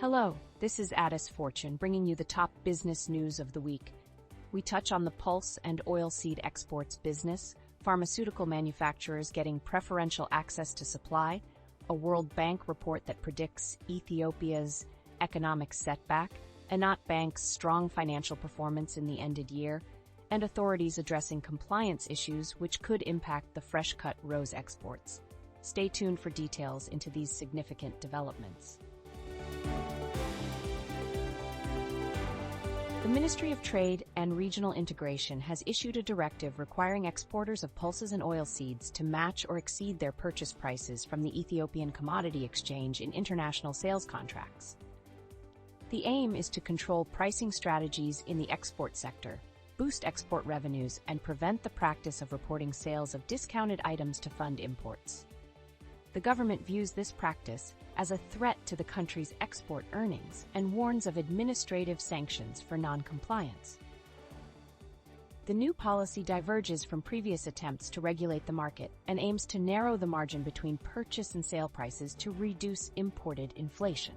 Hello, this is Addis Fortune bringing you the top business news of the week. We touch on the pulse and oilseed exports business, pharmaceutical manufacturers getting preferential access to supply, a World Bank report that predicts Ethiopia's economic setback, Enat Bank's strong financial performance in the ended year, and authorities addressing compliance issues which could impact the fresh-cut rose exports. Stay tuned for details into these significant developments. The Ministry of Trade and Regional Integration has issued a directive requiring exporters of pulses and oilseeds to match or exceed their purchase prices from the Ethiopian Commodity Exchange in international sales contracts. The aim is to control pricing strategies in the export sector, boost export revenues, and prevent the practice of reporting sales of discounted items to fund imports. The government views this practice as a threat to the country's export earnings and warns of administrative sanctions for non-compliance. The new policy diverges from previous attempts to regulate the market and aims to narrow the margin between purchase and sale prices to reduce imported inflation.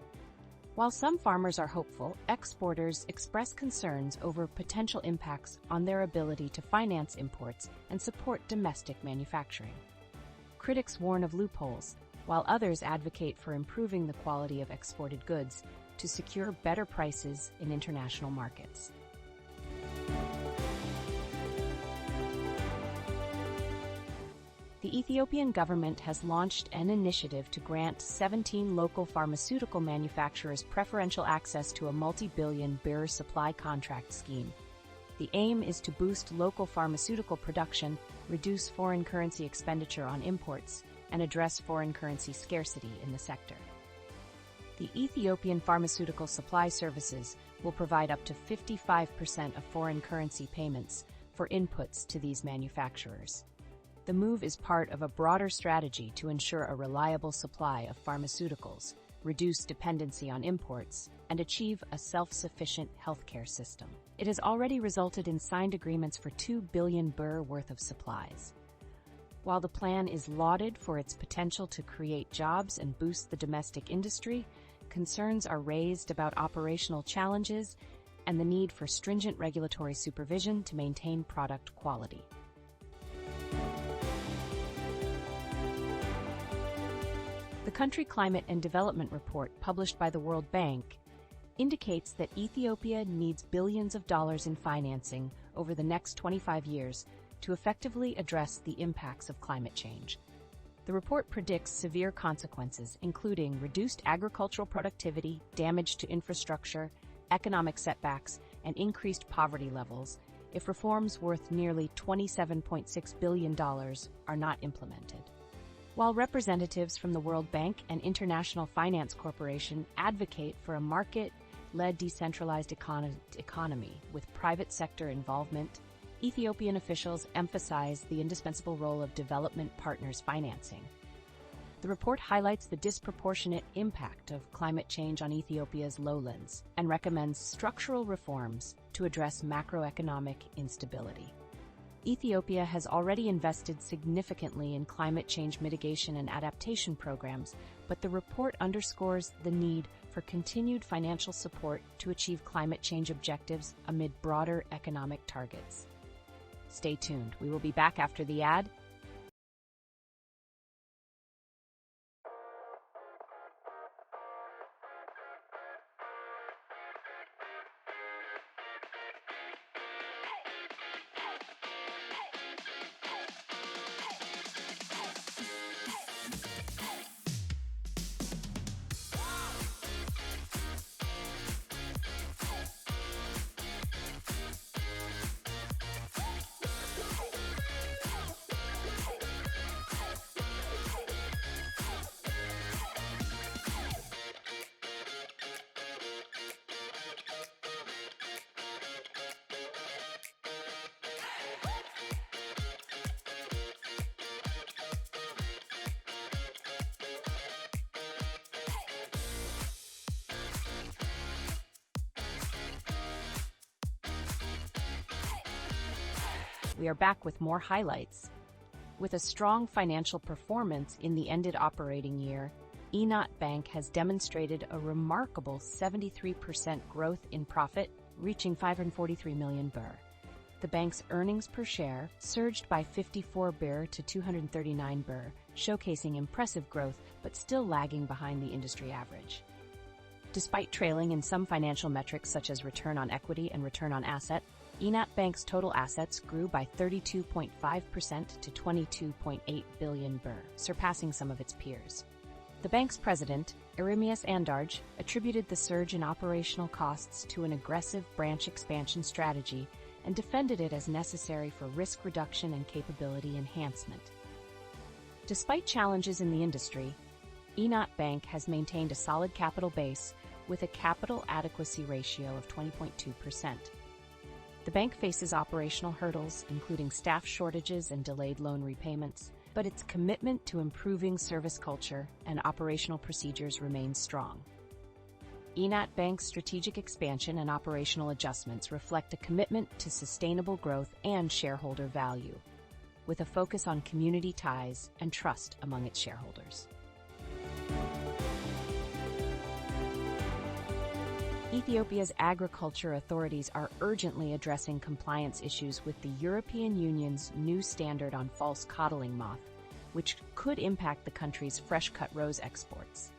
While some farmers are hopeful, exporters express concerns over potential impacts on their ability to finance imports and support domestic manufacturing. Critics warn of loopholes, while others advocate for improving the quality of exported goods to secure better prices in international markets. The Ethiopian government has launched an initiative to grant 17 local pharmaceutical manufacturers preferential access to a multi-billion birr supply contract scheme. The aim is to boost local pharmaceutical production, reduce foreign currency expenditure on imports, and address foreign currency scarcity in the sector. The Ethiopian Pharmaceutical Supply Services will provide up to 55% of foreign currency payments for inputs to these manufacturers. The move is part of a broader strategy to ensure a reliable supply of pharmaceuticals, reduce dependency on imports, and achieve a self-sufficient healthcare system. It has already resulted in signed agreements for 2 billion birr worth of supplies. While the plan is lauded for its potential to create jobs and boost the domestic industry, concerns are raised about operational challenges and the need for stringent regulatory supervision to maintain product quality. The Country Climate and Development Report published by the World Bank indicates that Ethiopia needs billions of dollars in financing over the next 25 years to effectively address the impacts of climate change. The report predicts severe consequences, including reduced agricultural productivity, damage to infrastructure, economic setbacks, and increased poverty levels if reforms worth nearly $27.6 billion are not implemented. While representatives from the World Bank and International Finance Corporation advocate for a market-led decentralized economy with private sector involvement, Ethiopian officials emphasize the indispensable role of development partners' financing. The report highlights the disproportionate impact of climate change on Ethiopia's lowlands and recommends structural reforms to address macroeconomic instability. Ethiopia has already invested significantly in climate change mitigation and adaptation programs, but the report underscores the need for continued financial support to achieve climate change objectives amid broader economic targets. Stay tuned. We will be back after the ad. We are back with more highlights. With a strong financial performance in the ended operating year, Enat Bank has demonstrated a remarkable 73% growth in profit, reaching 543 million birr. The bank's earnings per share surged by 54 birr to 239 birr, showcasing impressive growth but still lagging behind the industry average. Despite trailing in some financial metrics such as return on equity and return on asset, Enat Bank's total assets grew by 32.5% to 22.8 billion birr, surpassing some of its peers. The bank's president, Eremias Andarj, attributed the surge in operational costs to an aggressive branch expansion strategy and defended it as necessary for risk reduction and capability enhancement. Despite challenges in the industry, Enat Bank has maintained a solid capital base with a capital adequacy ratio of 20.2%. The bank faces operational hurdles, including staff shortages and delayed loan repayments, but its commitment to improving service culture and operational procedures remains strong. Enat Bank's strategic expansion and operational adjustments reflect a commitment to sustainable growth and shareholder value, with a focus on community ties and trust among its shareholders. Ethiopia's agriculture authorities are urgently addressing compliance issues with the European Union's new standard on false codling moth, which could impact the country's fresh-cut rose exports.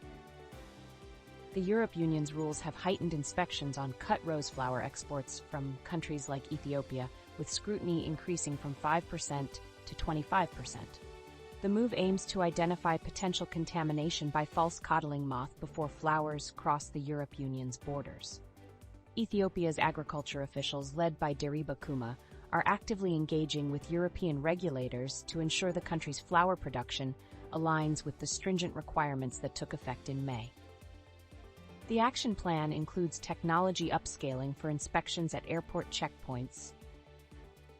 The European Union's rules have heightened inspections on cut rose flower exports from countries like Ethiopia, with scrutiny increasing from 5% to 25%. The move aims to identify potential contamination by false codling moth before flowers cross the European Union's borders. Ethiopia's agriculture officials, led by Deriba Kuma, are actively engaging with European regulators to ensure the country's flower production aligns with the stringent requirements that took effect in May. The action plan includes technology upscaling for inspections at airport checkpoints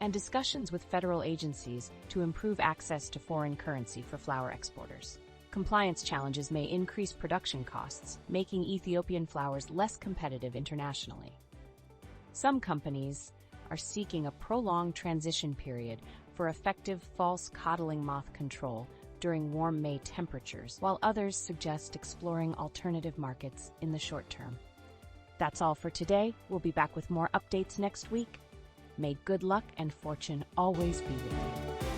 and discussions with federal agencies to improve access to foreign currency for flower exporters. Compliance challenges may increase production costs, making Ethiopian flowers less competitive internationally. Some companies are seeking a prolonged transition period for effective false codling moth control during warm May temperatures, while others suggest exploring alternative markets in the short term. That's all for today. We'll be back with more updates next week. May good luck and fortune always be with you.